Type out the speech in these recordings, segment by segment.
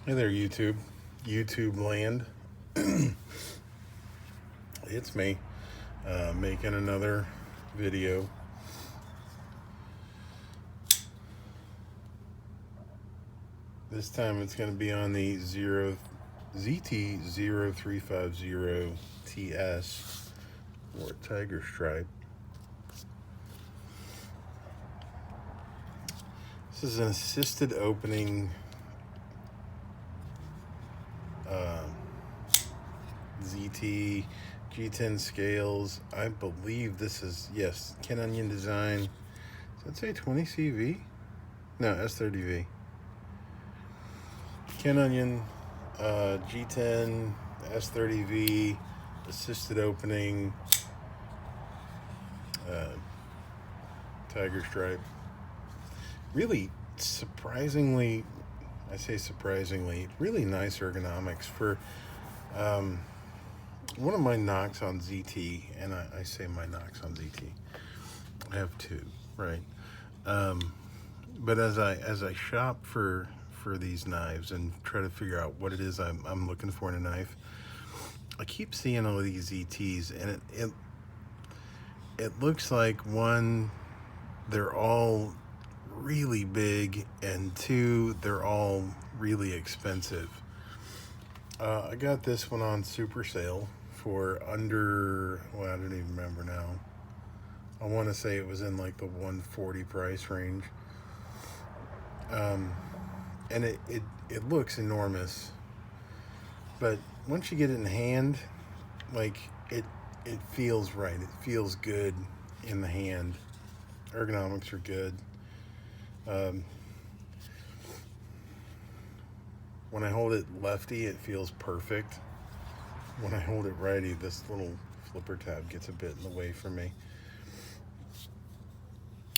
Hey there, YouTube land. It's me making another video. This time it's going to be on the ZT0350TS or Tiger Stripe. This is an assisted opening ZT G10 scales. I believe this is, yes, Ken Onion design. Does that say 20 CV? No, S30V. Ken Onion G10 S30V assisted opening Tiger Stripe. Really surprisingly, I say surprisingly, really nice ergonomics for one of my knocks on ZT, and I say my knocks on ZT. I have two, right? But as I shop for these knives and try to figure out what it is I'm looking for in a knife, I keep seeing all of these ZTs, and it looks like, one, they're all really big, and two, they're all really expensive. I got this one on super sale for under, well, I don't even remember now. I want to say it was in like the 140 price range. And it looks enormous, but once you get it in hand, like it feels right. It feels good in the hand. Ergonomics are good. When I hold it lefty, it feels perfect. When I hold it righty, this little flipper tab gets a bit in the way for me.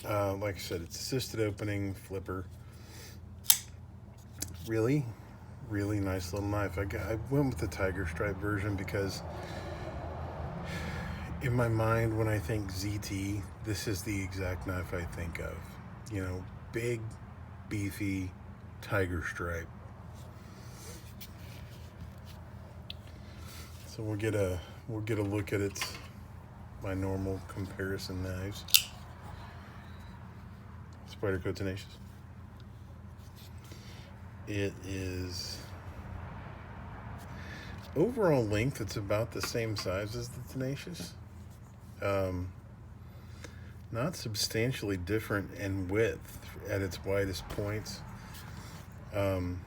Like I said, it's assisted opening flipper. Really nice little knife. I went with the Tiger Stripe version because in my mind, when I think ZT, this is the exact knife I think of. You know, big, beefy Tiger Stripe. So we'll get a look at my normal comparison knives. Spyderco Tenacious. It is overall length, it's about the same size as the Tenacious. Not substantially different in width at its widest points. It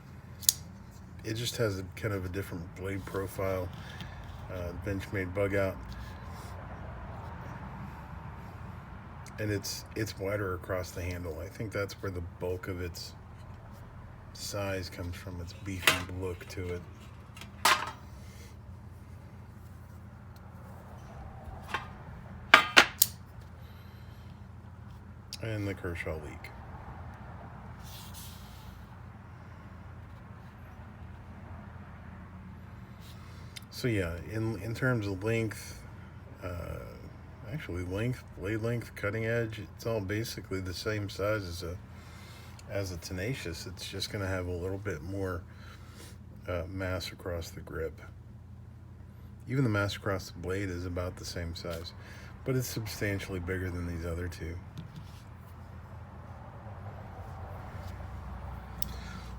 just has a kind of a different blade profile. Benchmade bug out, and it's wider across the handle. I think that's where the bulk of its size comes from, its beefy look to it. And the Kershaw leak. So yeah, in terms of length, actually length, blade length, cutting edge, it's all basically the same size as a Tenacious. It's just going to have a little bit more mass across the grip. Even the mass across the blade is about the same size, but it's substantially bigger than these other two.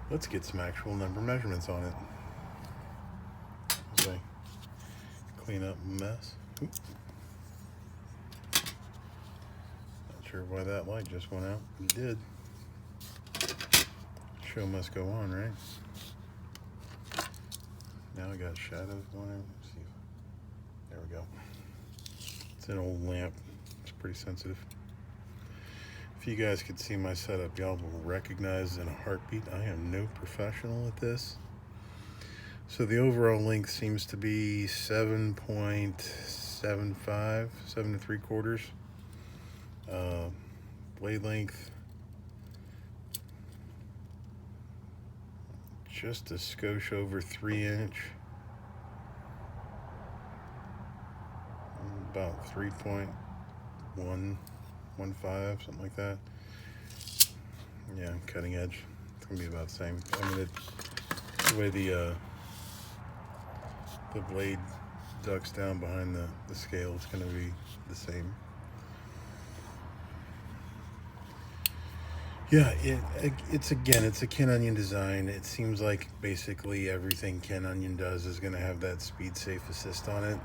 Let's get some actual number measurements on it. As I clean up a mess. Oops. Not sure why that light just went out. It did. Show must go on, right? Now I got shadows going in. Let's see. There we go. It's an old lamp. It's pretty sensitive. If you guys could see my setup, y'all will recognize in a heartbeat I am no professional at this. So the overall length seems to be 7.75, 7 3/4. Blade length, just a skosh over 3 inch. About 3.115, something like that. Yeah, cutting edge. It's gonna be about the same. I mean, the way the blade ducks down behind the scale is going to be the same. Yeah, it's again, it's a Ken Onion design. It seems like basically everything Ken Onion does is going to have that Speed Safe Assist on it.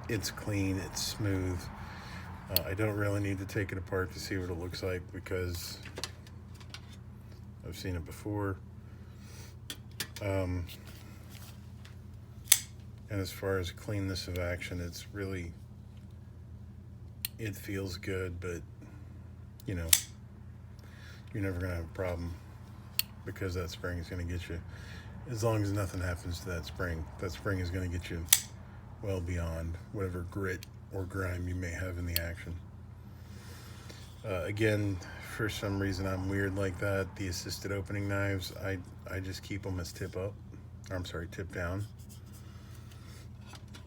It's clean, it's smooth. I don't really need to take it apart to see what it looks like because I've seen it before. And as far as cleanness of action, it feels good, but you know, you're never gonna have a problem because that spring is gonna get you, as long as nothing happens to that spring is gonna get you well beyond whatever grit or grime you may have in the action. Again, for some reason I'm weird like that. The assisted opening knives, I just keep them as tip down.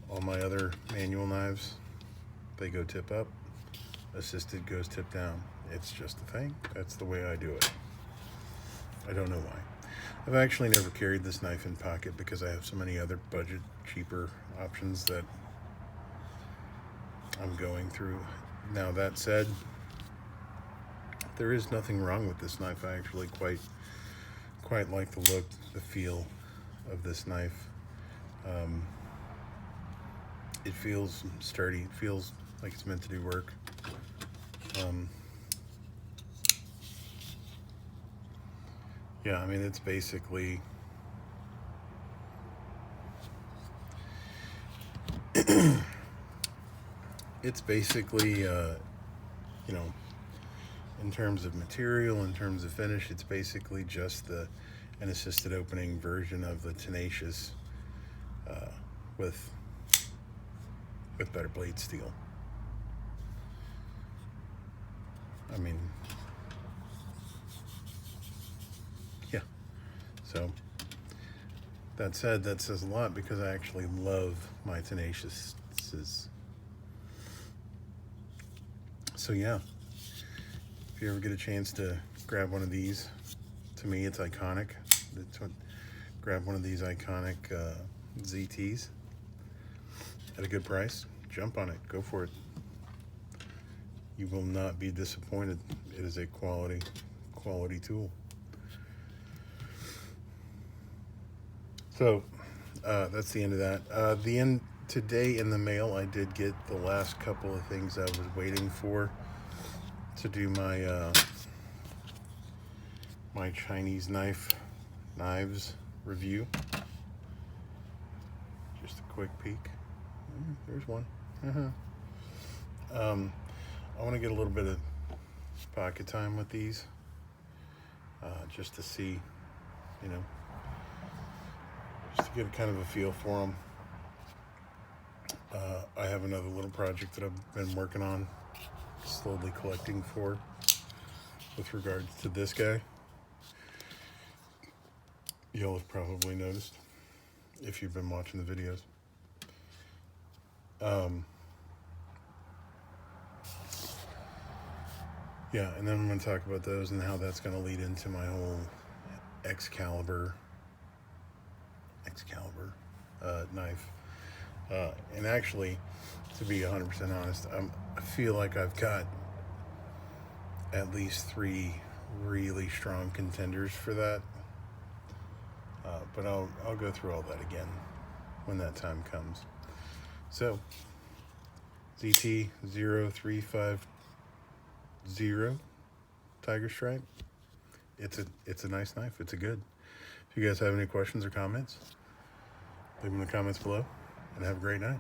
All my other manual knives, they go tip up. Assisted goes tip down. It's just a thing. That's the way I do it. I don't know why. I've actually never carried this knife in pocket because I have so many other budget, cheaper options that I'm going through. Now that said, there is nothing wrong with this knife. I actually quite like the look, the feel of this knife. It feels sturdy. It feels like it's meant to do work. Yeah, I mean, it's basically you know, in terms of material, in terms of finish, it's basically just an assisted opening version of the Tenacious with better blade steel. I mean, yeah. So that said, that says a lot because I actually love my Tenaciouses. So yeah, if you ever get a chance to grab one of these, to me it's iconic. Grab one of these iconic ZTs at a good price. Jump on it. Go for it. You will not be disappointed. It is a quality tool. So that's the end of that. The end today in the mail, I did get the last couple of things I was waiting for to do my my Chinese knives review. Just a quick peek. There's one. I want to get a little bit of pocket time with these, just to see, you know, just to get kind of a feel for them. I have another little project that I've been working on, slowly collecting for, with regards to this guy. You'll have probably noticed if you've been watching the videos. Yeah, and then I'm going to talk about those and how that's going to lead into my whole Excalibur knife. And actually, to be 100% honest, I feel like I've got at least 3 really strong contenders for that. But I'll go through all that again when that time comes. So, ZT0350 Tiger Stripe. It's a nice knife. It's a good. If you guys have any questions or comments, leave them in the comments below, and have a great night.